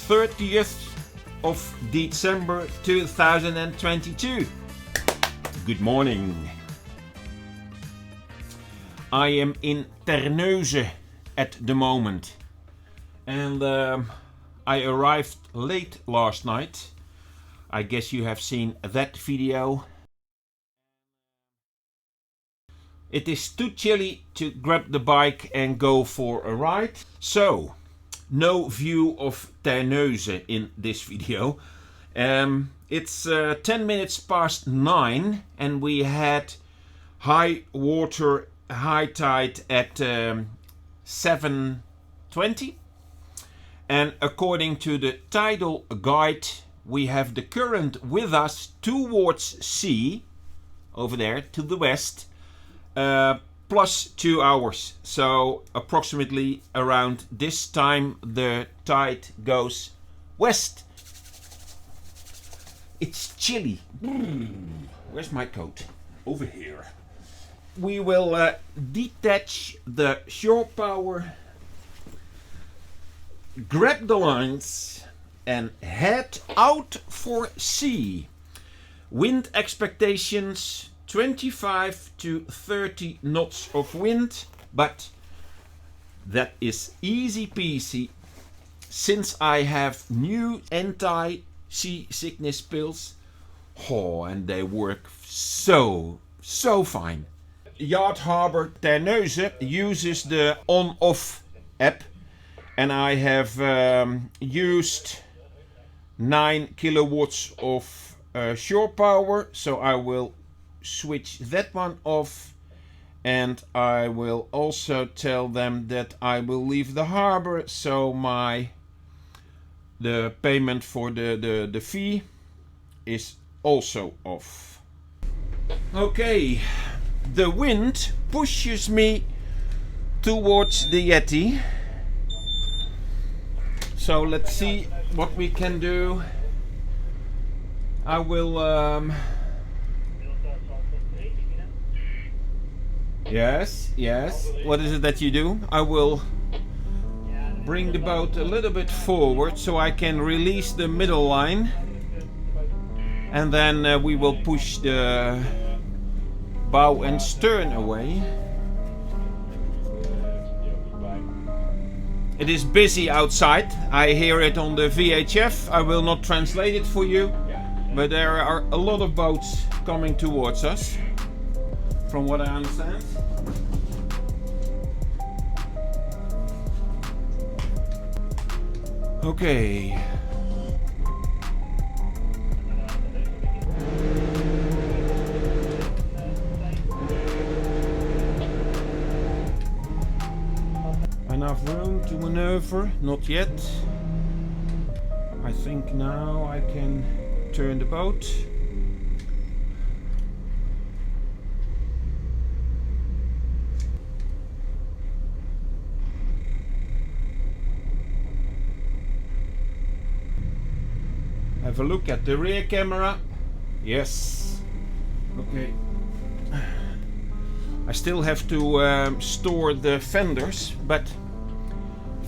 30th of December 2022. Good morning. I am in Terneuzen at the moment, and I arrived late last night. I guess you have seen that video. It is too chilly to grab the bike and go for a ride, so no view of Terneuzen in this video. It's 10 minutes past 9 and we had high water, high tide at 7:20, and according to the tidal guide we have the current with us towards sea over there to the west, plus 2 hours, so approximately around this time the tide goes west. It's chilly. Where's my coat? Over here. We will detach the shore power, grab the lines and head out for sea. Wind expectations 25 to 30 knots of wind, but that is easy peasy since I have new anti-seasickness pills. Oh, and they work so fine. Yard Harbor Terneuzen uses the on-off app, and I have used 9 kilowatts of shore power, so I will switch that one off, and I will also tell them that I will leave the harbor, so the payment for the fee is also off. Okay, the wind pushes me towards the Yeti, so let's see what we can do. I will Yes. What is it that you do? I will bring the boat a little bit forward so I can release the middle line, and then we will push the bow and stern away. It is busy outside. I hear it on the VHF. I will not translate it for you, but there are a lot of boats coming towards us, from what I understand. Okay. Enough room to maneuver? Not yet. I think now I can turn the boat. Have a look at the rear camera. Yes. Okay. I still have to store the fenders, but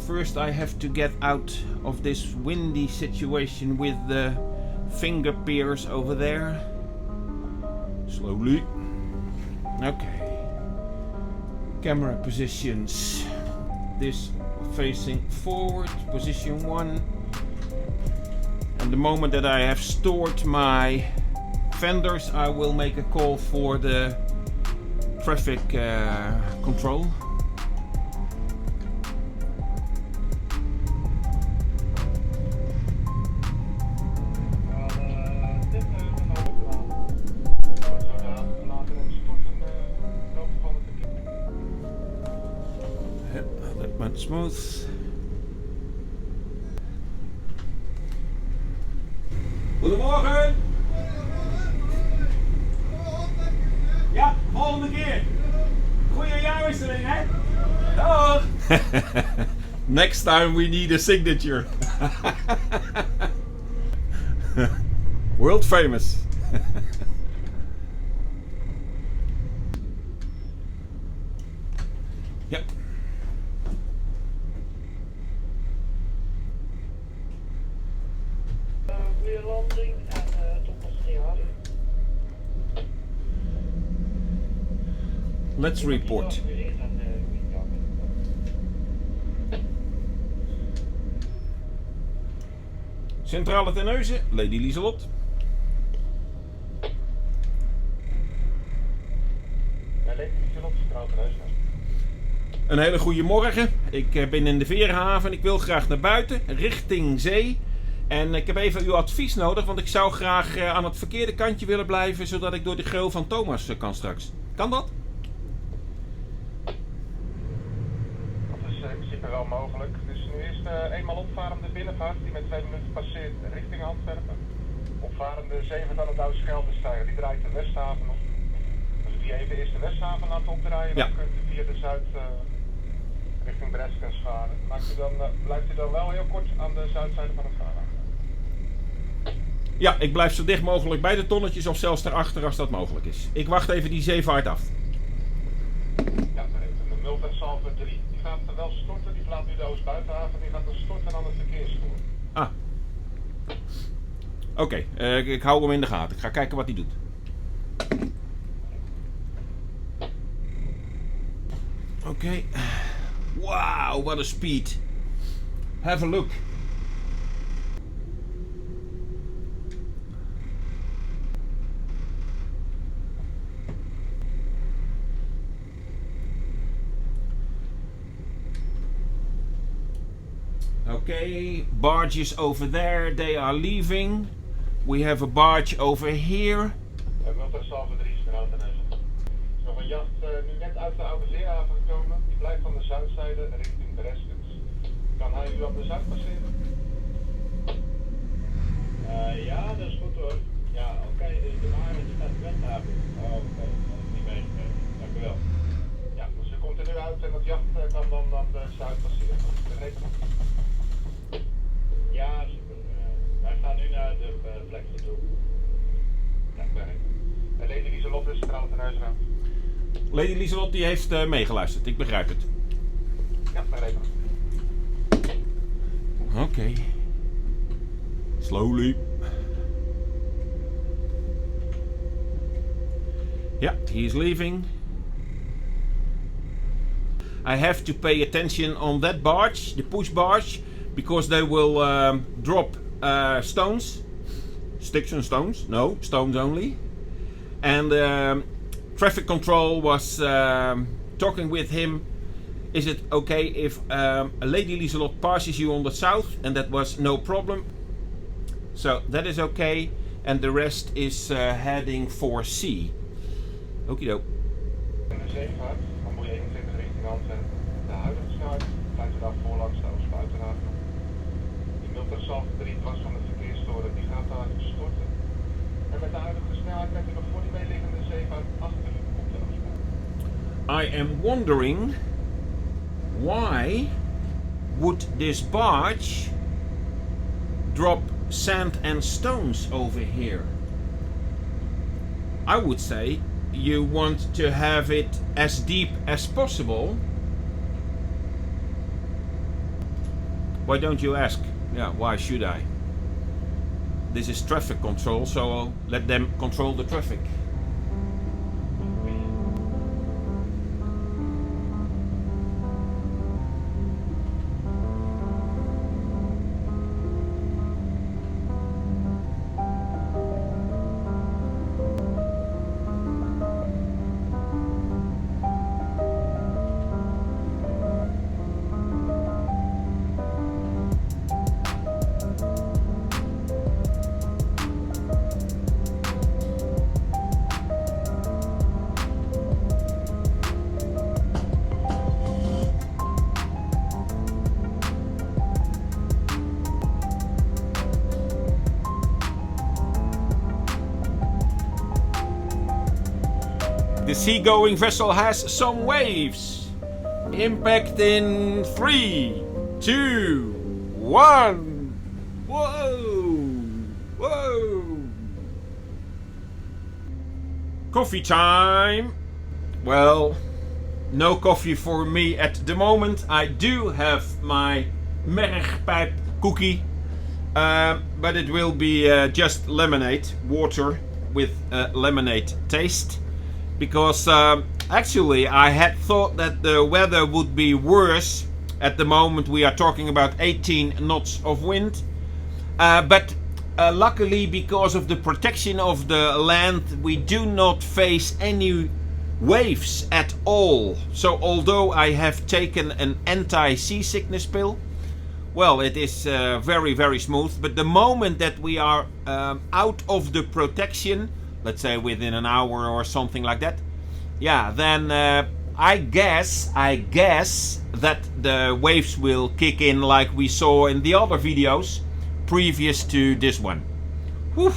first I have to get out of this windy situation with the finger piers over there. Slowly. Okay. Camera positions. This facing forward, position 1. And the moment that I have stored my fenders, I will make a call for the traffic control. That went smooth. Goedemorgen! Ja, volgende keer! Goeie jaarwisseling, hè? Dag! Next time we need a signature. World famous. Yep. goede landing en tot ons Let's report. Centrale Terneuzen, Lady Liselot. Lady Liselot, Centrale Terneuzen. Een hele goede morgen. Ik ben in de Veerhaven. Ik wil graag naar buiten, richting zee. En ik heb even uw advies nodig, want ik zou graag aan het verkeerde kantje willen blijven, zodat ik door de geul van Thomas kan straks. Kan dat? Dat is in principe wel mogelijk. Dus nu is de eenmaal opvarende binnenvaart die met 2 minuten passeert richting Antwerpen. Opvarende 7 aan het Douwe-Scheldenstijger, die draait de Westhaven op. Als ik die even eerst de Westhaven laat opdraaien, dan kunt u via de Zuid richting Breskens varen. Blijft u dan wel heel kort aan de zuidzijde van het varen. Ja, ik blijf zo dicht mogelijk bij de tonnetjes of zelfs daarachter als dat mogelijk is. Ik wacht even die zeevaart af. Ja, de Multen Salver 3. Die gaat wel storten, die verlaat nu de Oost-Buitenhaven, die gaat dan storten aan het verkeersvoer. Ah. Oké, ik hou hem in de gaten. Ik ga kijken wat hij doet. Oké. Wow, what a speed. Have a look. Okay, barges over there, they are leaving. We have a barge over here. Multen Salver 3 is Centrale Terneuzen. Er is nog een jacht nu net uit de Oude Zeehaven gekomen. Die blijft van de zuidzijde richting Breskens. Kan hij u op de zuid passeren? Ja, dat is goed hoor. Ja, oké, dus de Marina die staat Westhaven. Oh, oké, dat is niet meegekregen. Dank u wel. Ja, dus ze komt er nu uit en dat jacht kan dan aan de zuid passeren. Begrepen? Ja, super. Wij gaan nu naar de plek toe. Ja, begrepen. Lady Liselot is Centrale Terneuzen. Lady Liselot die heeft meegeluisterd, ik begrijp het. Ja, begrepen. Okay. Slowly. Yeah, he is leaving. I have to pay attention on that barge, the push barge, because they will drop stones. Sticks and stones? No, stones only. And traffic control was talking with him. Is it okay if Lady Liselot passes you on the south? And that was no problem. So that is okay. And the rest is heading for sea. Okido. In de zeevaart van boei 21 richting Antwerpen. De huidige snelheid blijft u daar voorlangs de Oost-Buitenhaven. Die Multen Salver 3 dwars van de verkeerstoren, die gaat daar storten. En met de huidige snelheid bent u nog voor die meeliggende zeevaart achter u op de afspraak. I am wondering why would this barge drop sand and stones over here? I would say you want to have it as deep as possible. Why don't you ask? Yeah, why should I? This is traffic control, so let them control the traffic. The seagoing vessel has some waves. Impact in 3, 2, 1. Whoa! Whoa! Coffee time. Well, no coffee for me at the moment. I do have my mergpijp cookie. but it will be just lemonade, water with lemonade taste, because actually I had thought that the weather would be worse. At the moment we are talking about 18 knots of wind, but luckily, because of the protection of the land, we do not face any waves at all. So although I have taken an anti-seasickness pill, well, it is very, very smooth. But the moment that we are out of the protection, let's say within an hour or something like that, yeah, then I guess that the waves will kick in like we saw in the other videos previous to this one. Whew.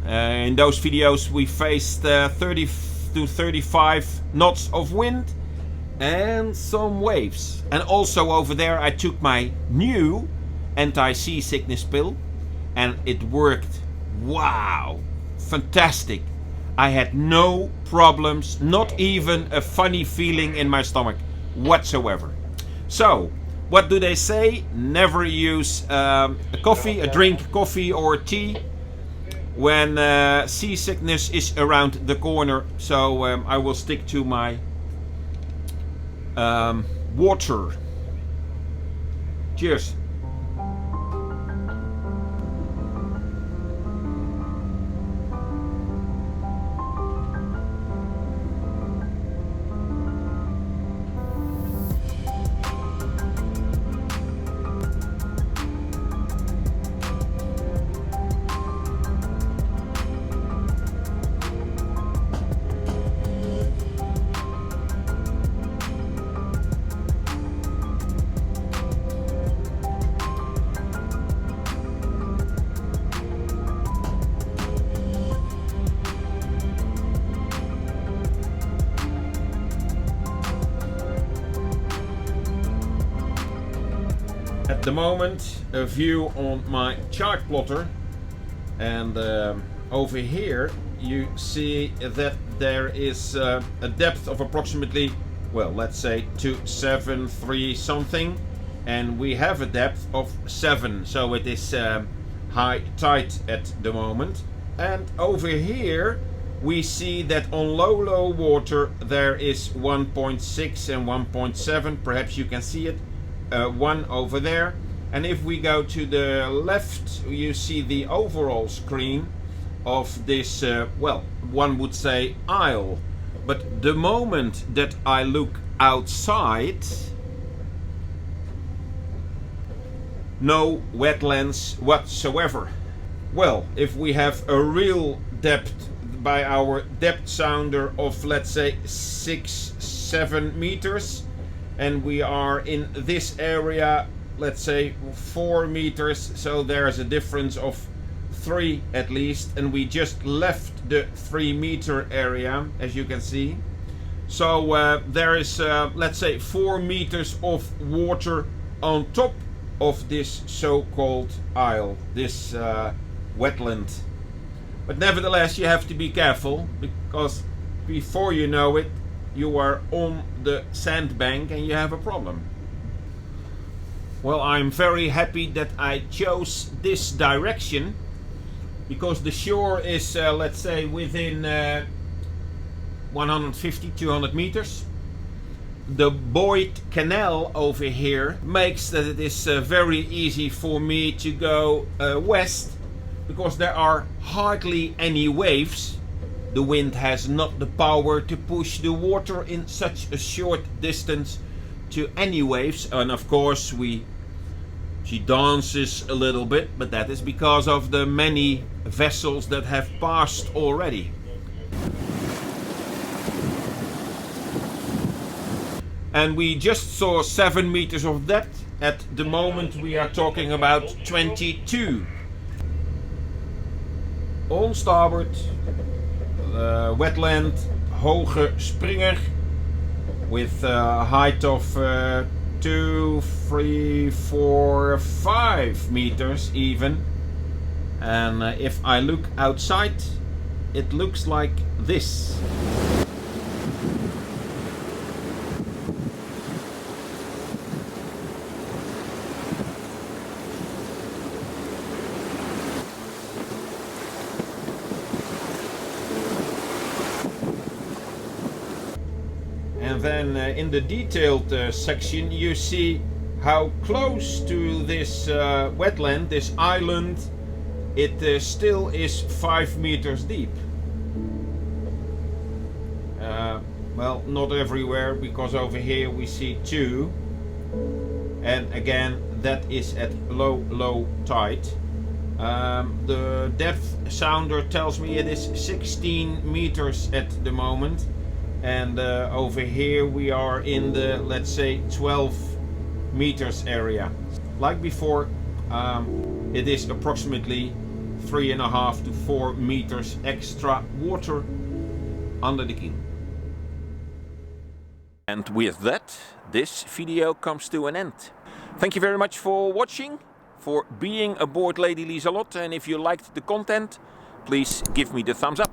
In those videos we faced 30 to 35 knots of wind and some waves. And also over there I took my new anti-seasickness pill and it worked. Wow, fantastic. I had no problems, not even a funny feeling in my stomach whatsoever. So, what do they say? Never use drink coffee or tea when seasickness is around the corner. So I will stick to my water. Cheers. At the moment, a view on my chart plotter, and over here you see that there is a depth of approximately, well, let's say 273 something, and we have a depth of 7, so it is high tide at the moment. And over here we see that on low water there is 1.6 and 1.7, perhaps you can see it. One over there, and if we go to the left you see the overall screen of this well, one would say isle, but the moment that I look outside, no wetlands whatsoever. Well, if we have a real depth by our depth sounder of, let's say, 6-7 meters, and we are in this area, let's say 4 meters, so there's a difference of 3 at least, and we just left the 3 meter area, as you can see. So there is let's say 4 meters of water on top of this so-called isle, this wetland. But nevertheless you have to be careful, because before you know it you are on the sandbank and you have a problem. Well, I'm very happy that I chose this direction, because the shore is let's say within 150-200 meters. The Boyd Canal over here makes that it is very easy for me to go west, because there are hardly any waves. The wind has not the power to push the water in such a short distance to any waves, and of course she dances a little bit, but that is because of the many vessels that have passed already. And we just saw 7 meters of depth. At the moment we are talking about 22. On starboard, wetland, hoge springer, with a height of 2, 3, 4, 5 meters even. And if I look outside, it looks like this. and then in the detailed section you see how close to this wetland, this island, it still is 5 meters deep. Well, not everywhere, because over here we see 2, and again that is at low tide. The depth sounder tells me it is 16 meters at the moment, and over here we are in the, let's say, 12 meters area. Like before, it is approximately 3.5 to 4 meters extra water under the keel. And with that, this video comes to an end. Thank you very much for watching, for being aboard Lady Liselot, and if you liked the content, please give me the thumbs up.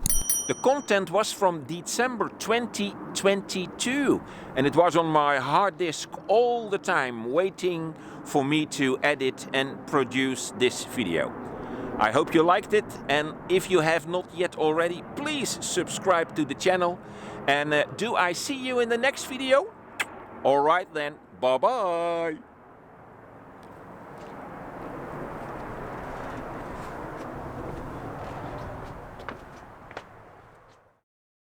The content was from December 2022, and it was on my hard disk all the time, waiting for me to edit and produce this video. I hope you liked it, and if you have not yet already, please subscribe to the channel. And do I see you in the next video? Alright then, bye bye!